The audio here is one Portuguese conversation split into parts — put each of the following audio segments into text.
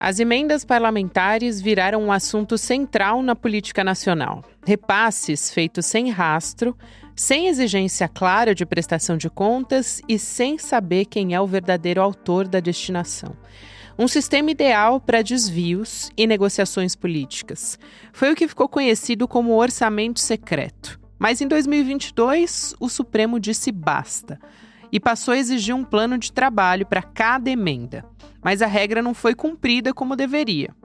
As emendas parlamentares viraram um assunto central na política nacional. Repasses feitos sem rastro, sem exigência clara de prestação de contas e sem saber quem é o verdadeiro autor da destinação. Um sistema ideal para desvios e negociações políticas. Foi o que ficou conhecido como orçamento secreto. Mas em 2022, o Supremo disse basta e passou a exigir um plano de trabalho para cada emenda. Mas a regra não foi cumprida como deveria.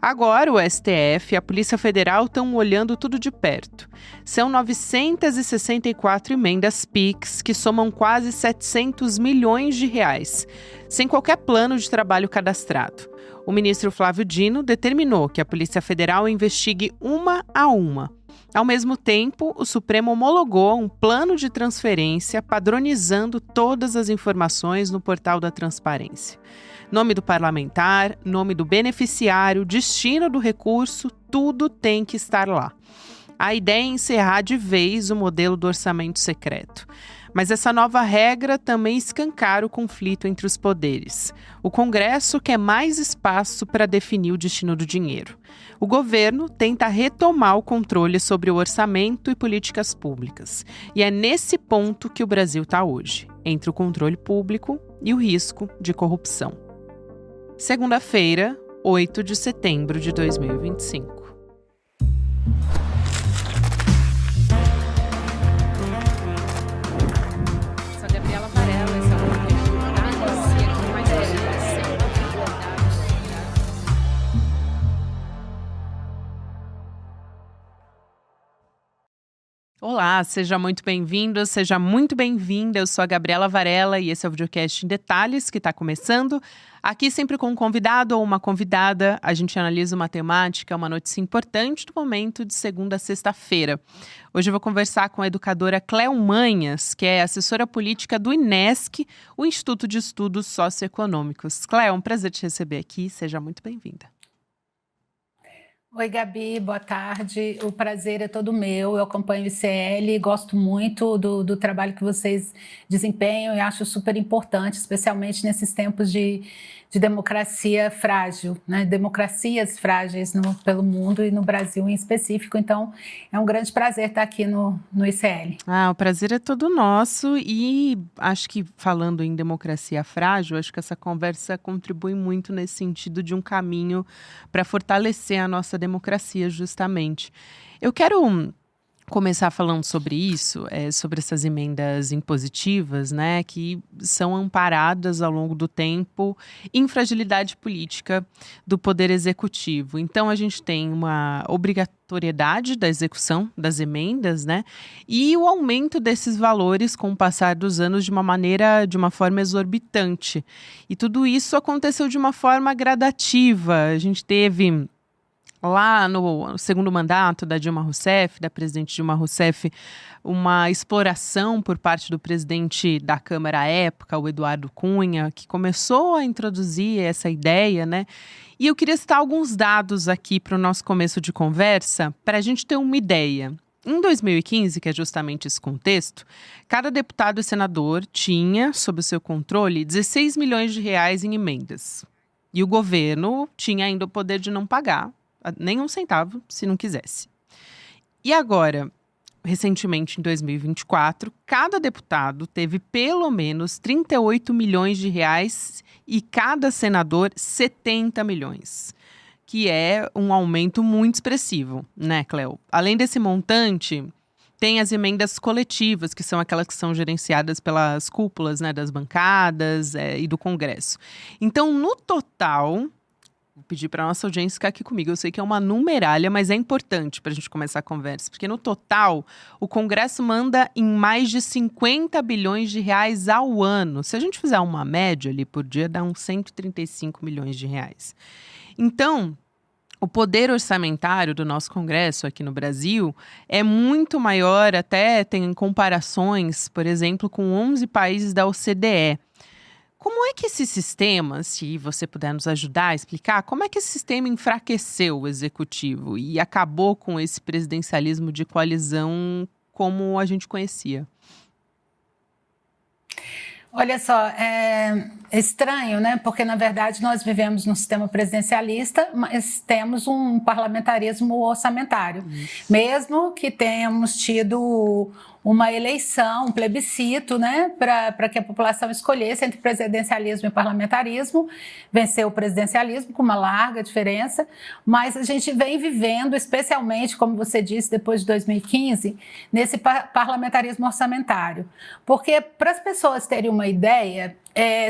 Agora, o STF e a Polícia Federal estão olhando tudo de perto. São 964 emendas PIX, que somam quase 700 milhões de reais, sem qualquer plano de trabalho cadastrado. O ministro Flávio Dino determinou que a Polícia Federal investigue uma a uma. Ao mesmo tempo, o Supremo homologou um plano de transferência padronizando todas as informações no portal da transparência. Nome do parlamentar, nome do beneficiário, destino do recurso, tudo tem que estar lá. A ideia é encerrar de vez o modelo do orçamento secreto. Mas essa nova regra também escancara o conflito entre os poderes. O Congresso quer mais espaço para definir o destino do dinheiro. O governo tenta retomar o controle sobre o orçamento e políticas públicas. E é nesse ponto que o Brasil está hoje, entre o controle público e o risco de corrupção. Segunda-feira, 8 de setembro de 2025. Sou a Gabriela Varela, esse é o podcast Detalhes, e aqui mais Olá, seja muito bem-vindo, seja muito bem-vinda. Eu sou a Gabriela Varela e esse é o videocast em Detalhes que está começando. Aqui sempre com um convidado ou uma convidada, a gente analisa uma temática, uma notícia importante do momento de segunda a sexta-feira. Hoje eu vou conversar com a educadora Cléo Manhas, que é assessora política do INESC, o Instituto de Estudos Socioeconômicos. Cléo, é um prazer te receber aqui, seja muito bem-vinda. Oi, Gabi, boa tarde. O prazer é todo meu. Eu acompanho o ICL, gosto muito do trabalho que vocês desempenham e acho super importante, especialmente nesses tempos de democracia frágil, né? Democracias frágeis pelo mundo e no Brasil em específico. Então, é um grande prazer estar aqui no ICL. O prazer é todo nosso e acho que falando em democracia frágil, acho que essa conversa contribui muito nesse sentido de um caminho para fortalecer a nossa democracia, justamente. Eu quero começar falando sobre isso, sobre essas emendas impositivas, né, que são amparadas ao longo do tempo em fragilidade política do Poder Executivo. Então, a gente tem uma obrigatoriedade da execução das emendas, né, e o aumento desses valores com o passar dos anos de uma forma exorbitante. E tudo isso aconteceu de uma forma gradativa. A gente teve lá no segundo mandato da Dilma Rousseff, da presidente Dilma Rousseff, uma exploração por parte do presidente da Câmara à época, o Eduardo Cunha, que começou a introduzir essa ideia, né? E eu queria citar alguns dados aqui para o nosso começo de conversa, para a gente ter uma ideia. Em 2015, que é justamente esse contexto, cada deputado e senador tinha, sob o seu controle, 16 milhões de reais em emendas. E o governo tinha ainda o poder de não pagar nem um centavo, se não quisesse. E agora, recentemente, em 2024, cada deputado teve pelo menos 38 milhões de reais e cada senador 70 milhões, que é um aumento muito expressivo, né, Cléo? Além desse montante, tem as emendas coletivas, que são aquelas que são gerenciadas pelas cúpulas, né, das bancadas e do Congresso. Então, no total, vou pedir para a nossa audiência ficar aqui comigo. Eu sei que é uma numeralha, mas é importante para a gente começar a conversa. Porque no total, o Congresso manda em mais de 50 bilhões de reais ao ano. Se a gente fizer uma média ali por dia, dá uns 135 milhões de reais. Então, o poder orçamentário do nosso Congresso aqui no Brasil é muito maior, até tem comparações, por exemplo, com 11 países da OCDE. Como é que esse sistema, se você puder nos ajudar a explicar, como é que esse sistema enfraqueceu o executivo e acabou com esse presidencialismo de coalizão como a gente conhecia? Olha só, é estranho, né? Porque, na verdade, nós vivemos num sistema presidencialista, mas temos um parlamentarismo orçamentário. Mesmo que tenhamos tido uma eleição, um plebiscito, né, para que a população escolhesse entre presidencialismo e parlamentarismo, venceu o presidencialismo com uma larga diferença, mas a gente vem vivendo, especialmente, como você disse, depois de 2015, nesse parlamentarismo orçamentário. Porque, para as pessoas terem uma ideia,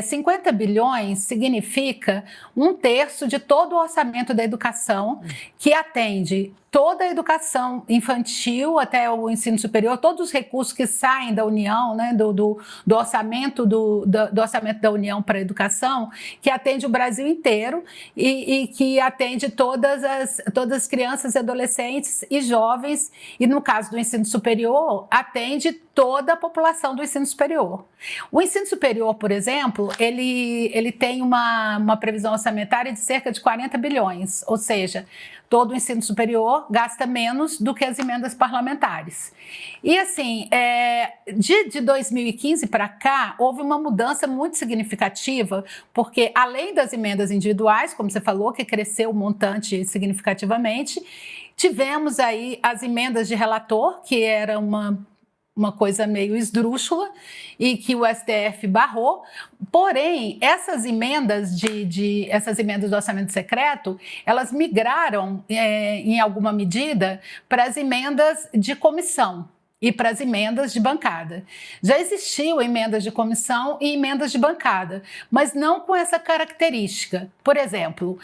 50 bilhões significa 1/3 de todo o orçamento da educação, que atende toda a educação infantil até o ensino superior, todos os recursos que saem da União, né, do orçamento do orçamento da União para a educação, que atende o Brasil inteiro e que atende todas as crianças, adolescentes e jovens, e no caso do ensino superior, atende toda a população do ensino superior. O ensino superior, por exemplo, ele tem uma previsão orçamentária de cerca de 40 bilhões, ou seja, todo o ensino superior gasta menos do que as emendas parlamentares. E assim, de 2015 para cá, houve uma mudança muito significativa, porque além das emendas individuais, como você falou, que cresceu o montante significativamente, tivemos aí as emendas de relator, que era uma coisa meio esdrúxula e que o STF barrou. Porém, essas emendas essas emendas do orçamento secreto, elas migraram em alguma medida para as emendas de comissão e para as emendas de bancada. Já existiam emendas de comissão e emendas de bancada, mas não com essa característica. Por exemplo,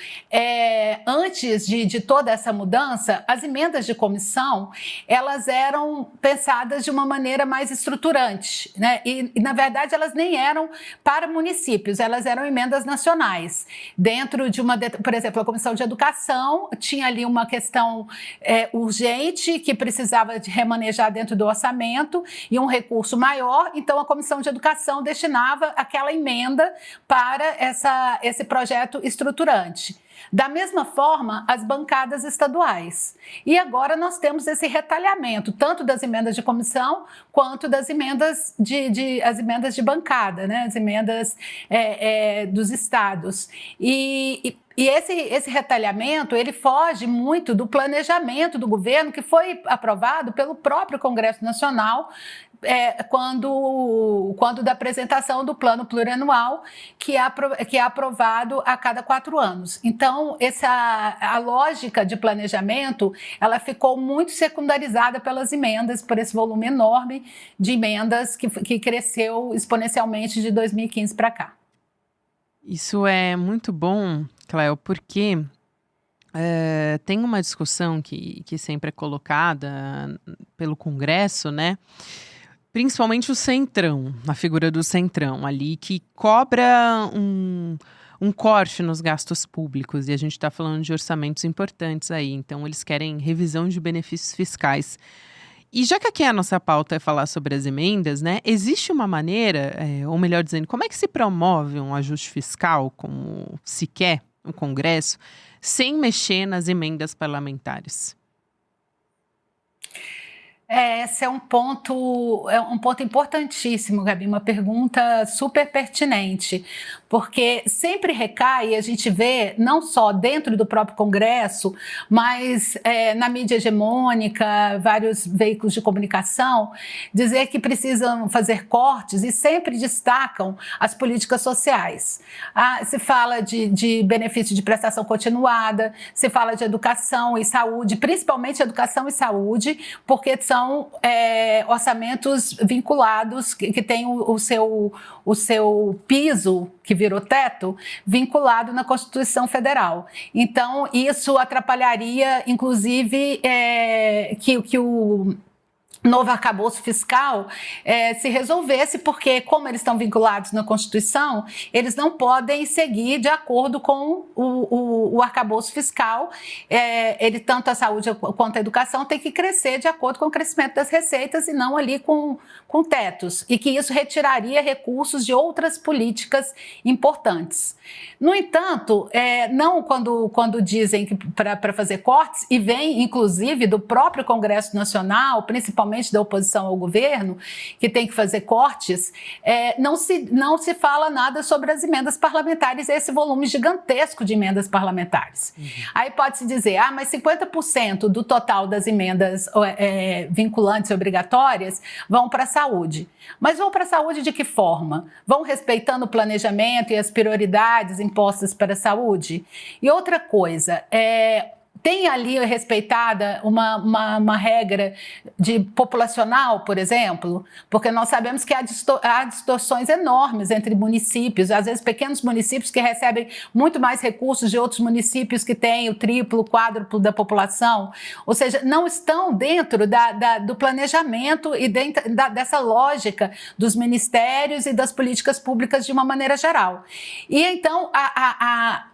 antes de toda essa mudança, as emendas de comissão, elas eram pensadas de uma maneira mais estruturante, né? E na verdade, elas nem eram para municípios, elas eram emendas nacionais. Dentro de por exemplo, a Comissão de Educação tinha ali uma questão urgente que precisava de remanejar dentro do orçamento e um recurso maior, então a Comissão de Educação destinava aquela emenda para esse projeto estruturante. Da mesma forma, as bancadas estaduais. E agora nós temos esse retalhamento, tanto das emendas de comissão, quanto das emendas as emendas de bancada, né? As emendas dos estados. E esse retalhamento, ele foge muito do planejamento do governo, que foi aprovado pelo próprio Congresso Nacional, quando da apresentação do plano plurianual, que é aprovado a cada 4 anos. Então, a lógica de planejamento, ela ficou muito secundarizada pelas emendas, por esse volume enorme de emendas que cresceu exponencialmente de 2015 para cá. Isso é muito bom, Cléo, porque tem uma discussão que sempre é colocada pelo Congresso, né? Principalmente o Centrão, a figura do Centrão ali, que cobra um corte nos gastos públicos, e a gente está falando de orçamentos importantes aí, então eles querem revisão de benefícios fiscais. E já que aqui a nossa pauta é falar sobre as emendas, né, existe uma maneira, ou melhor dizendo, como é que se promove um ajuste fiscal, como se quer no Congresso, sem mexer nas emendas parlamentares? Esse é um ponto importantíssimo, Gabi, uma pergunta super pertinente, porque sempre recai, a gente vê, não só dentro do próprio Congresso, mas na mídia hegemônica, vários veículos de comunicação, dizer que precisam fazer cortes e sempre destacam as políticas sociais. Se fala de benefício de prestação continuada, se fala de educação e saúde, principalmente educação e saúde, porque são orçamentos vinculados, que têm o seu piso, que virou teto, vinculado na Constituição Federal. Então, isso atrapalharia, inclusive, que o novo arcabouço fiscal se resolvesse, porque, como eles estão vinculados na Constituição, eles não podem seguir de acordo com o arcabouço fiscal. Tanto a saúde quanto a educação tem que crescer de acordo com o crescimento das receitas e não ali com tetos, e que isso retiraria recursos de outras políticas importantes. No entanto, não quando dizem que para fazer cortes, e vem inclusive do próprio Congresso Nacional, principalmente principalmente da oposição ao governo, que tem que fazer cortes, não se fala nada sobre as emendas parlamentares, esse volume gigantesco de emendas parlamentares. Aí pode-se dizer, mas 50% do total das emendas vinculantes e obrigatórias vão para a saúde. Mas vão para a saúde de que forma? Vão respeitando o planejamento e as prioridades impostas para a saúde? E outra coisa, tem ali respeitada uma regra populacional, por exemplo? Porque nós sabemos que há distorções enormes entre municípios, às vezes pequenos municípios que recebem muito mais recursos de outros municípios que têm o triplo, o quádruplo da população, ou seja, não estão dentro do planejamento e dentro dessa lógica dos ministérios e das políticas públicas de uma maneira geral. E então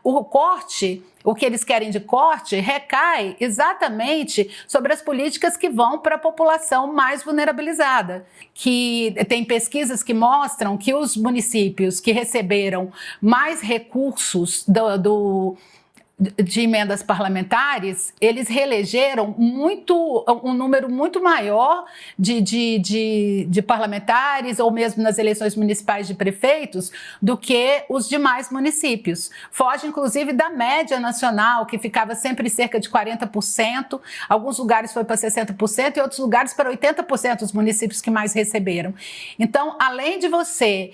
o corte, o que eles querem de corte, recai exatamente sobre as políticas que vão para a população mais vulnerabilizada. Que tem pesquisas que mostram que os municípios que receberam mais recursos de emendas parlamentares, eles reelegeram um número muito maior de parlamentares, ou mesmo nas eleições municipais de prefeitos, do que os demais municípios. Foge, inclusive, da média nacional, que ficava sempre cerca de 40%, alguns lugares foi para 60% e outros lugares para 80% os municípios que mais receberam. Então, além de você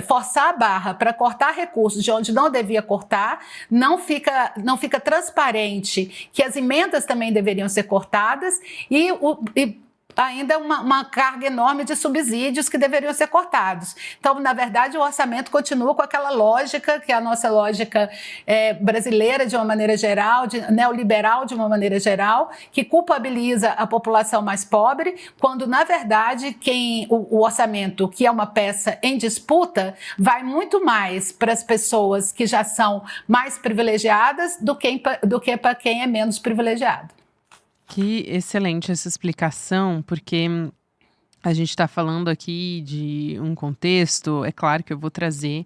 forçar a barra para cortar recursos de onde não devia cortar, não fica transparente que as emendas também deveriam ser cortadas e ainda uma carga enorme de subsídios que deveriam ser cortados. Então, na verdade, o orçamento continua com aquela lógica, que é a nossa lógica brasileira de uma maneira geral, neoliberal de uma maneira geral, que culpabiliza a população mais pobre, quando, na verdade, o orçamento, que é uma peça em disputa, vai muito mais para as pessoas que já são mais privilegiadas do que para quem é menos privilegiado. Que excelente essa explicação, porque a gente está falando aqui de um contexto, é claro que eu vou trazer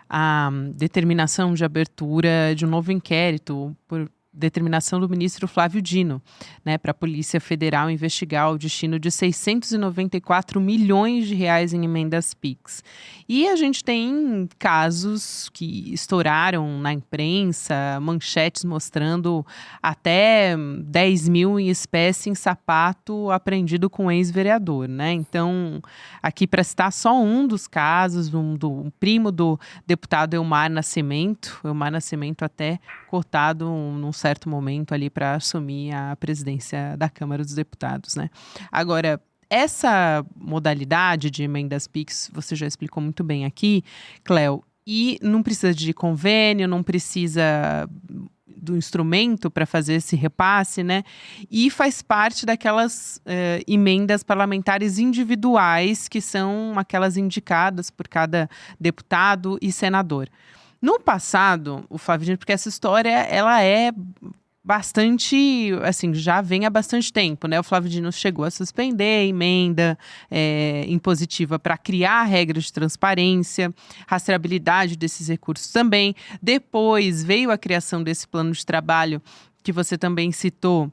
a determinação de abertura de um novo inquérito por determinação do ministro Flávio Dino, né, para a Polícia Federal investigar o destino de 694 milhões de reais em emendas PIX. E a gente tem casos que estouraram na imprensa, manchetes mostrando até 10 mil em espécie em sapato apreendido com ex-vereador, né? Então, aqui para citar só um dos casos, um primo do deputado Elmar Nascimento até cortado num certo momento ali para assumir a presidência da Câmara dos Deputados, né? Agora, essa modalidade de emendas PIX, você já explicou muito bem aqui, Cléo, e não precisa de convênio, não precisa do instrumento para fazer esse repasse, né? E faz parte daquelas emendas parlamentares individuais, que são aquelas indicadas por cada deputado e senador. No passado, o Flávio Dino, porque essa história, ela é bastante, assim, já vem há bastante tempo, né? O Flávio Dino chegou a suspender a emenda impositiva para criar regras de transparência, rastreabilidade desses recursos também. Depois veio a criação desse plano de trabalho que você também citou,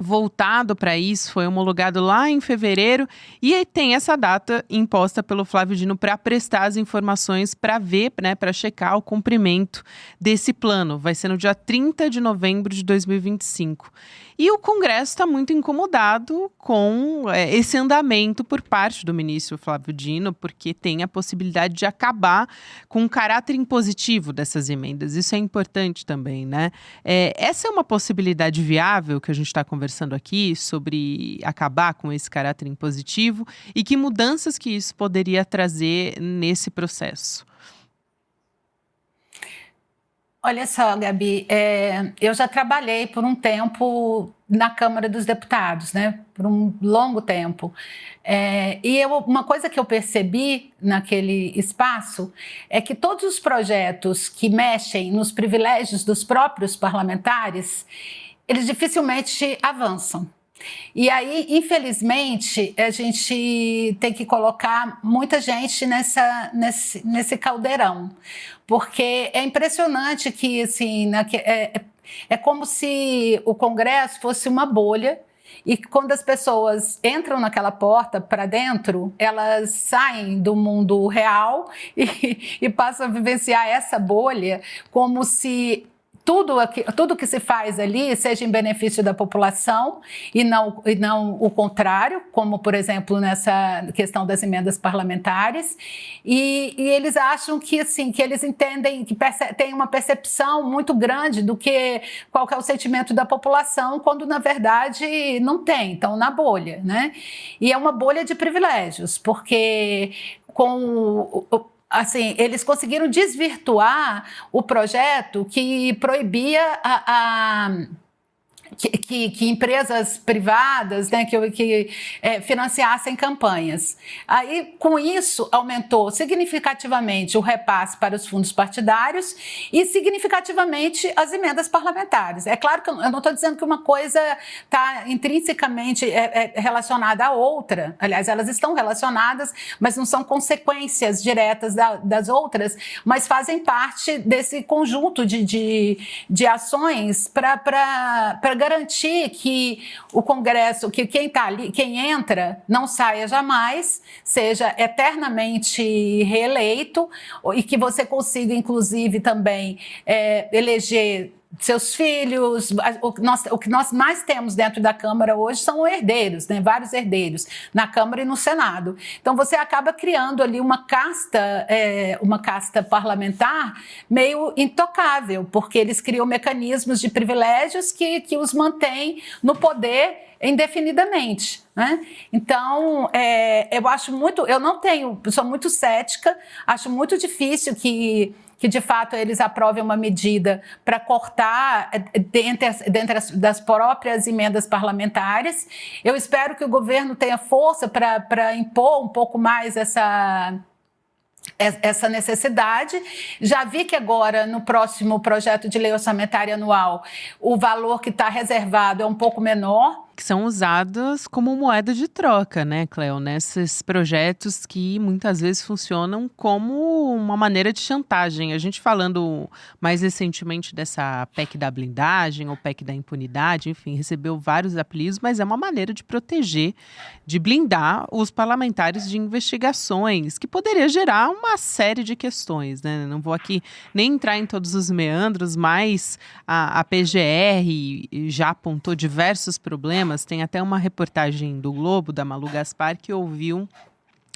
voltado para isso, foi homologado lá em fevereiro, e aí tem essa data imposta pelo Flávio Dino para prestar as informações para ver, né, para checar o cumprimento desse plano. Vai ser no dia 30 de novembro de 2025. E o Congresso está muito incomodado com esse andamento por parte do ministro Flávio Dino, porque tem a possibilidade de acabar com o caráter impositivo dessas emendas. Isso é importante também, né? Essa é uma possibilidade viável que a gente está conversando aqui sobre acabar com esse caráter impositivo e que mudanças que isso poderia trazer nesse processo. Olha só, Gabi, eu já trabalhei por um tempo na Câmara dos Deputados, né? Por um longo tempo. Uma coisa que eu percebi naquele espaço é que todos os projetos que mexem nos privilégios dos próprios parlamentares, eles dificilmente avançam. E aí, infelizmente, a gente tem que colocar muita gente nesse caldeirão, porque é impressionante que, assim, é como se o Congresso fosse uma bolha e quando as pessoas entram naquela porta para dentro, elas saem do mundo real e passam a vivenciar essa bolha como se tudo que se faz ali seja em benefício da população e não o contrário, como, por exemplo, nessa questão das emendas parlamentares. E eles acham que, assim, que eles entendem, que tem uma percepção muito grande qual que é o sentimento da população, quando, na verdade, não tem. Então, na bolha, né? E é uma bolha de privilégios, porque assim, eles conseguiram desvirtuar o projeto que proibia que empresas privadas, né, que financiassem campanhas. Aí, com isso, aumentou significativamente o repasse para os fundos partidários e significativamente as emendas parlamentares. É claro que eu não estou dizendo que uma coisa está intrinsecamente relacionada à outra. Aliás, elas estão relacionadas, mas não são consequências diretas das outras, mas fazem parte desse conjunto de ações para garantir que o Congresso, que quem está ali, quem entra, não saia jamais, seja eternamente reeleito e que você consiga, inclusive, também eleger seus filhos. O que nós mais temos dentro da Câmara hoje são herdeiros, né? Vários herdeiros, na Câmara e no Senado. Então, você acaba criando ali uma casta parlamentar meio intocável, porque eles criam mecanismos de privilégios que os mantêm no poder indefinidamente, né? Então, eu sou muito cética, acho muito difícil que de fato eles aprovem uma medida para cortar dentro das próprias emendas parlamentares. Eu espero que o governo tenha força para impor um pouco mais essa necessidade. Já vi que agora, no próximo projeto de lei orçamentária anual, o valor que está reservado é um pouco menor. Que são usadas como moeda de troca, né, Cleo? Nesses projetos que muitas vezes funcionam como uma maneira de chantagem. A gente falando mais recentemente dessa PEC da blindagem ou PEC da impunidade, enfim, recebeu vários apelidos, mas é uma maneira de proteger, de blindar os parlamentares de investigações, que poderia gerar uma série de questões, né? Não vou aqui nem entrar em todos os meandros, mas a PGR já apontou diversos problemas. Tem até uma reportagem do Globo, da Malu Gaspar, que ouviu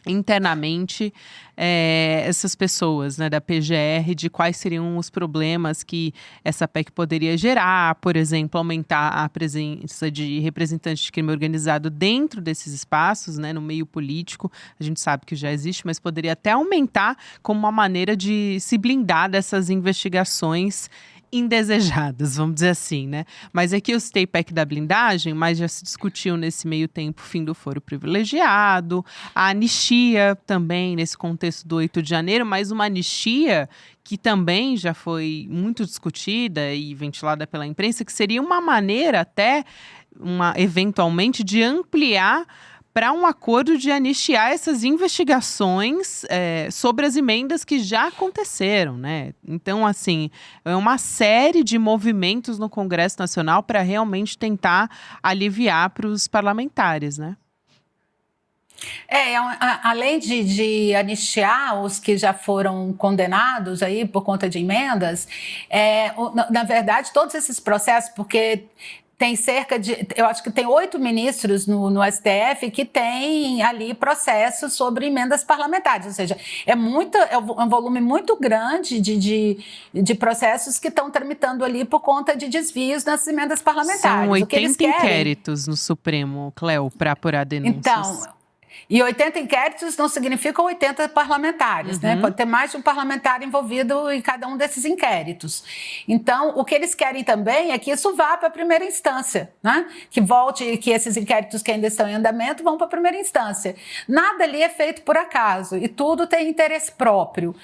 internamente essas pessoas, né, da PGR, de quais seriam os problemas que essa PEC poderia gerar, por exemplo, aumentar a presença de representantes de crime organizado dentro desses espaços, né, no meio político. A gente sabe que já existe, mas poderia até aumentar como uma maneira de se blindar dessas investigações indesejadas, vamos dizer assim, né? Mas aqui eu citei PEC da blindagem, mas já se discutiu nesse meio tempo o fim do foro privilegiado, a anistia também nesse contexto do 8 de janeiro, mas uma anistia que também já foi muito discutida e ventilada pela imprensa, que seria uma maneira até, eventualmente, de ampliar para um acordo de anistiar essas investigações sobre as emendas que já aconteceram, né? Então, assim, é uma série de movimentos no Congresso Nacional para realmente tentar aliviar para os parlamentares, né? Além de anistiar os que já foram condenados aí por conta de emendas, na verdade, todos esses processos, porque tem eu acho que tem 8 ministros no STF que têm ali processos sobre emendas parlamentares, ou seja, é um volume muito grande de processos que estão tramitando ali por conta de desvios nas emendas parlamentares. São 80 inquéritos no Supremo, Cleo, para apurar denúncias. Então, e 80 inquéritos não significam 80 parlamentares, né? Pode ter mais de um parlamentar envolvido em cada um desses inquéritos. Então, o que eles querem também é que isso vá para a primeira instância, né? Que esses inquéritos que ainda estão em andamento vão para a primeira instância. Nada ali é feito por acaso e tudo tem interesse próprio.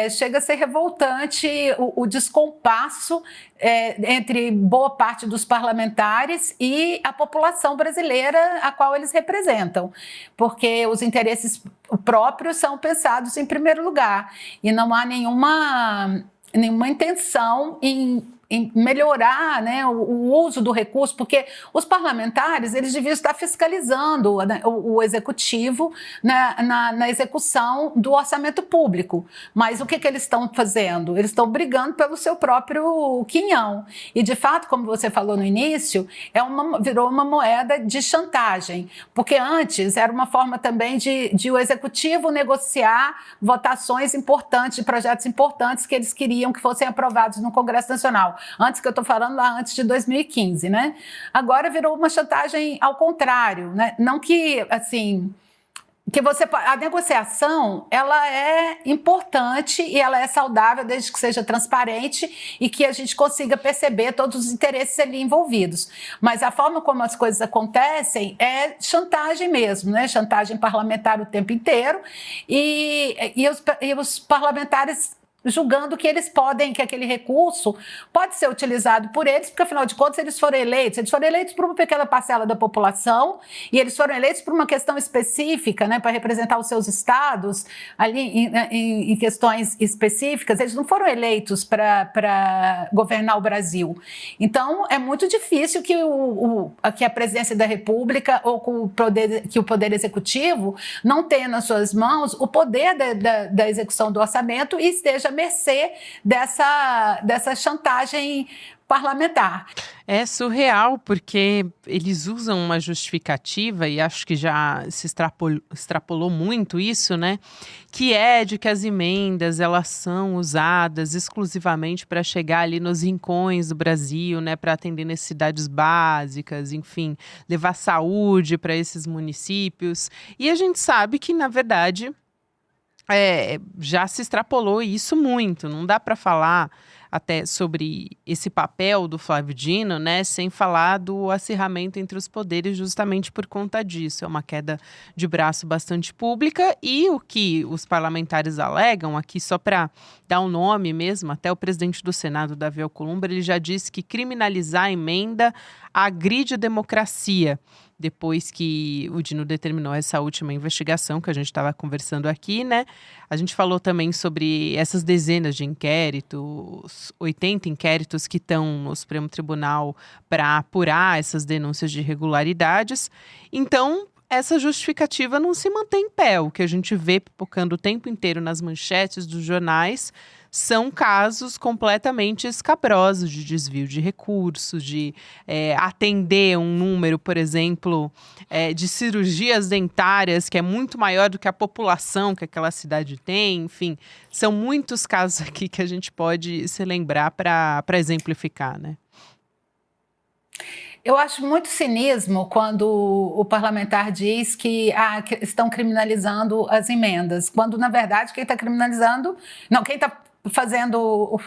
Chega a ser revoltante o descompasso entre boa parte dos parlamentares e a população brasileira a qual eles representam, porque os interesses próprios são pensados em primeiro lugar e não há nenhuma intenção em em melhorar, né, o uso do recurso, porque os parlamentares eles deviam estar fiscalizando, né, o executivo na execução do orçamento público. Mas o que eles estão fazendo? Eles estão brigando pelo seu próprio quinhão. E, de fato, como você falou no início, virou uma moeda de chantagem, porque antes era uma forma também de o executivo negociar votações importantes, de projetos importantes que eles queriam que fossem aprovados no Congresso Nacional. Antes, que eu estou falando lá antes de 2015, né? Agora virou uma chantagem ao contrário, né? Não que, assim, a negociação, ela é importante e ela é saudável desde que seja transparente e que a gente consiga perceber todos os interesses ali envolvidos. Mas a forma como as coisas acontecem é chantagem mesmo, né? Chantagem parlamentar o tempo inteiro e os parlamentares julgando que eles podem, que aquele recurso pode ser utilizado por eles, porque afinal de contas eles foram eleitos por uma pequena parcela da população e eles foram eleitos por uma questão específica, né, para representar os seus estados ali em questões específicas. Eles não foram eleitos para governar o Brasil. Então é muito difícil que a presidência da República ou que o poder executivo não tenha nas suas mãos o poder da execução do orçamento e esteja à mercê dessa chantagem parlamentar. É surreal, porque eles usam uma justificativa, e acho que já se extrapolou muito isso, né? Que é de que as emendas, elas são usadas exclusivamente para chegar ali nos rincões do Brasil, né? Para atender necessidades básicas, enfim, levar saúde para esses municípios. E a gente sabe que, na verdade, já se extrapolou isso muito. Não dá para falar até sobre esse papel do Flávio Dino, né, sem falar do acirramento entre os poderes justamente por conta disso. É uma queda de braço bastante pública e o que os parlamentares alegam aqui, só para dar um nome mesmo, até o presidente do Senado, Davi Alcolumbre, ele já disse que criminalizar a emenda agride a democracia. Depois que o Dino determinou essa última investigação que a gente estava conversando aqui, né? A gente falou também sobre essas dezenas de inquéritos, 80 inquéritos que estão no Supremo Tribunal para apurar essas denúncias de irregularidades. Então, essa justificativa não se mantém em pé. O que a gente vê pipocando o tempo inteiro nas manchetes dos jornais são casos completamente escabrosos de desvio de recursos, de atender um número, por exemplo, de cirurgias dentárias que é muito maior do que a população que aquela cidade tem. Enfim, são muitos casos aqui que a gente pode se lembrar para exemplificar, né? Eu acho muito cinismo quando o parlamentar diz que estão criminalizando as emendas, quando, na verdade, quem está criminalizando... Não, quem está fazendo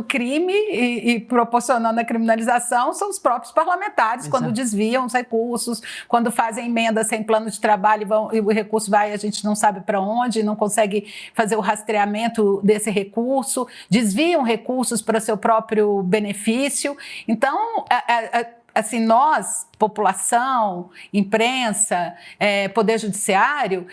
crime e proporcionando a criminalização são os próprios parlamentares. Exato. Quando desviam os recursos, quando fazem emenda sem plano de trabalho e o recurso vai, a gente não sabe para onde, não consegue fazer o rastreamento desse recurso, desviam recursos para seu próprio benefício. Então, assim, nós, população, imprensa, poder judiciário,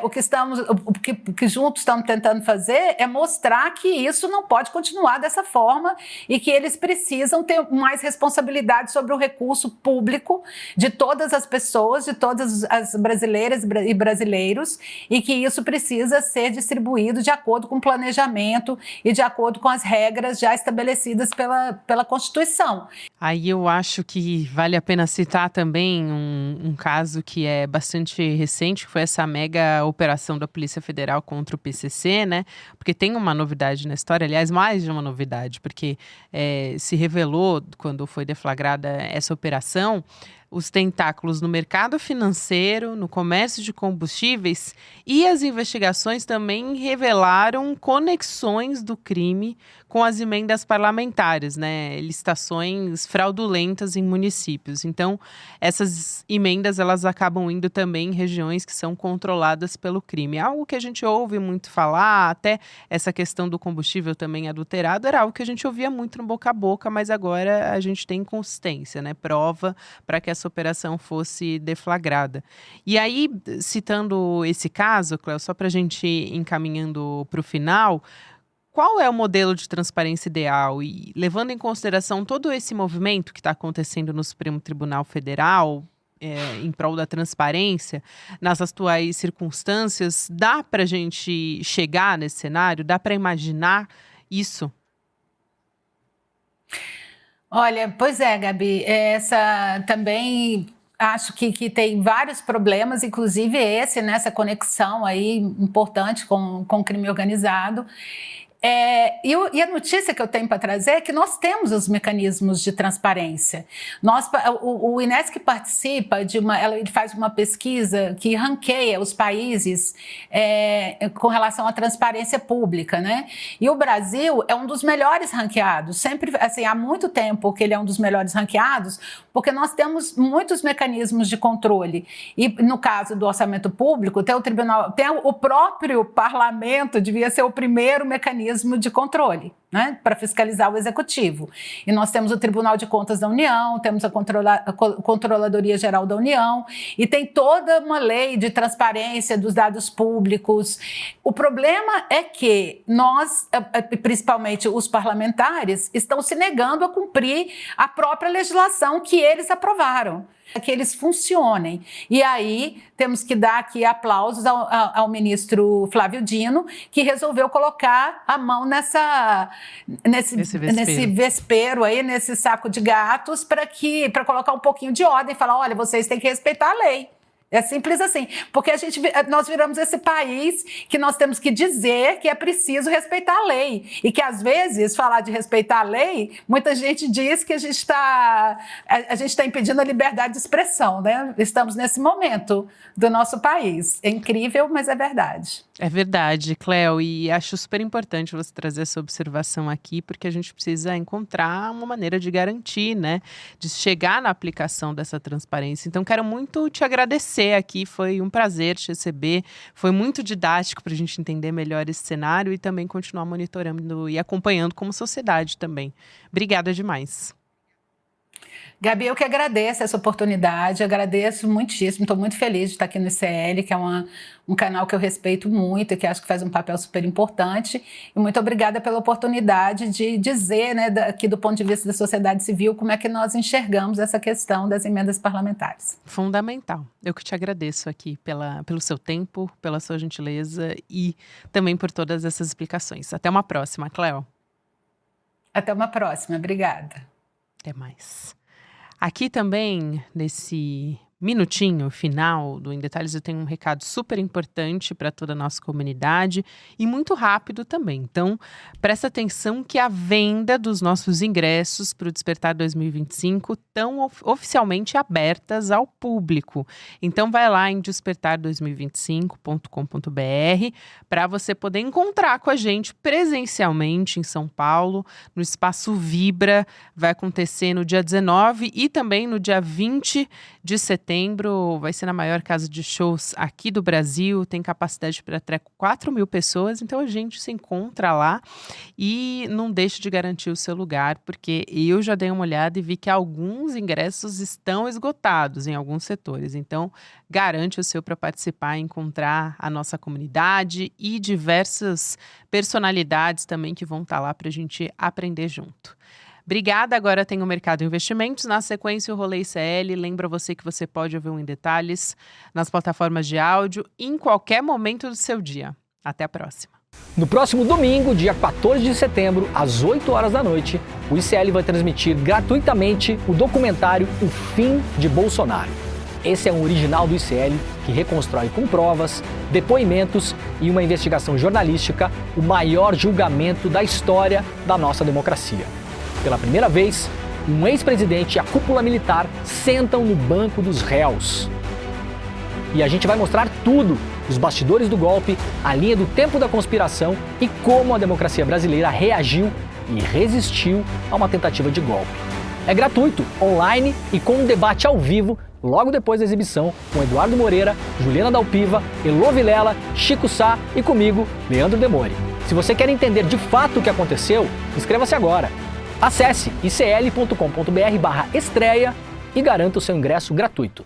o que juntos estamos tentando fazer é mostrar que isso não pode continuar dessa forma e que eles precisam ter mais responsabilidade sobre o recurso público de todas as pessoas, de todas as brasileiras e brasileiros, e que isso precisa ser distribuído de acordo com o planejamento e de acordo com as regras já estabelecidas pela Constituição. Aí eu acho que vale a pena citar também um caso que é bastante recente, que foi essa mega operação da Polícia Federal contra o PCC, né? Porque tem uma novidade na história, aliás, mais de uma novidade, porque se revelou, quando foi deflagrada essa operação, os tentáculos no mercado financeiro, no comércio de combustíveis, e as investigações também revelaram conexões do crime com as emendas parlamentares, né? Licitações fraudulentas em municípios. Então, essas emendas, elas acabam indo também em regiões que são controladas pelo crime. Algo que a gente ouve muito falar, até essa questão do combustível também adulterado, era algo que a gente ouvia muito no boca a boca, mas agora a gente tem consistência, né? Prova para que essa operação fosse deflagrada. E aí, citando esse caso, Cléo, só para a gente ir encaminhando para o final, qual é o modelo de transparência ideal? E levando em consideração todo esse movimento que está acontecendo no Supremo Tribunal Federal, em prol da transparência, nas atuais circunstâncias, dá para a gente chegar nesse cenário? Dá para imaginar isso? Olha, pois é, Gabi, essa também acho que tem vários problemas, inclusive esse, nessa conexão aí importante com o crime organizado. E a notícia que eu tenho para trazer é que nós temos os mecanismos de transparência. O INESC participa ele faz uma pesquisa que ranqueia os países com relação à transparência pública, né? E o Brasil é um dos melhores ranqueados, sempre, assim, há muito tempo que ele é um dos melhores ranqueados, porque nós temos muitos mecanismos de controle. E no caso do orçamento público, tem o próprio parlamento devia ser o primeiro mecanismo de controle, né, para fiscalizar o executivo. E nós temos o Tribunal de Contas da União, temos a Controladoria Geral da União, e tem toda uma lei de transparência dos dados públicos. O problema é que nós, principalmente os parlamentares, estão se negando a cumprir a própria legislação que eles aprovaram, que eles funcionem. E aí temos que dar aqui aplausos ao ministro Flávio Dino, que resolveu colocar a mão nesse vespeiro aí, nesse saco de gatos, para colocar um pouquinho de ordem e falar, olha, vocês têm que respeitar a lei. É simples assim, porque nós viramos esse país que nós temos que dizer que é preciso respeitar a lei. E que, às vezes, falar de respeitar a lei, muita gente diz que a gente está impedindo a liberdade de expressão, né? Estamos nesse momento do nosso país. É incrível, mas é verdade. É verdade, Cléo, e acho super importante você trazer essa observação aqui, porque a gente precisa encontrar uma maneira de garantir, né, de chegar na aplicação dessa transparência. Então, quero muito te agradecer aqui, foi um prazer te receber, foi muito didático para a gente entender melhor esse cenário e também continuar monitorando e acompanhando como sociedade também. Obrigada demais. Gabi, eu que agradeço essa oportunidade, agradeço muitíssimo, estou muito feliz de estar aqui no ICL, que é um canal que eu respeito muito e que acho que faz um papel super importante. E muito obrigada pela oportunidade de dizer, né, aqui do ponto de vista da sociedade civil, como é que nós enxergamos essa questão das emendas parlamentares. Fundamental. Eu que te agradeço aqui pelo seu tempo, pela sua gentileza e também por todas essas explicações. Até uma próxima, Cléo. Até uma próxima, obrigada. Até mais. Aqui também, nesse minutinho final do Em Detalhes, eu tenho um recado super importante para toda a nossa comunidade e muito rápido também. Então, presta atenção que a venda dos nossos ingressos para o Despertar 2025 estão oficialmente abertas ao público. Então, vai lá em despertar2025.com.br para você poder encontrar com a gente presencialmente em São Paulo, no Espaço Vibra. Vai acontecer no dia 19 e também no dia 20 de setembro. Vai ser na maior casa de shows aqui do Brasil, tem capacidade para até 4.000 pessoas, então a gente se encontra lá e não deixe de garantir o seu lugar, porque eu já dei uma olhada e vi que alguns ingressos estão esgotados em alguns setores, então garante o seu para participar e encontrar a nossa comunidade e diversas personalidades também que vão estar lá para a gente aprender junto. Obrigada, agora tem o Mercado Investimentos, na sequência o Rolê ICL, lembra você que você pode ouvir Em Detalhes nas plataformas de áudio em qualquer momento do seu dia. Até a próxima. No próximo domingo, dia 14 de setembro, às 8 horas da noite, o ICL vai transmitir gratuitamente o documentário O Fim de Bolsonaro. Esse é um original do ICL que reconstrói com provas, depoimentos e uma investigação jornalística o maior julgamento da história da nossa democracia. Pela primeira vez, um ex-presidente e a cúpula militar sentam no banco dos réus. E a gente vai mostrar tudo, os bastidores do golpe, a linha do tempo da conspiração e como a democracia brasileira reagiu e resistiu a uma tentativa de golpe. É gratuito, online e com um debate ao vivo, logo depois da exibição, com Eduardo Moreira, Juliana Dalpiva, Elô Vilela, Chico Sá e comigo, Leandro Demore. Se você quer entender de fato o que aconteceu, inscreva-se agora. Acesse icl.com.br/estreia e garanta o seu ingresso gratuito.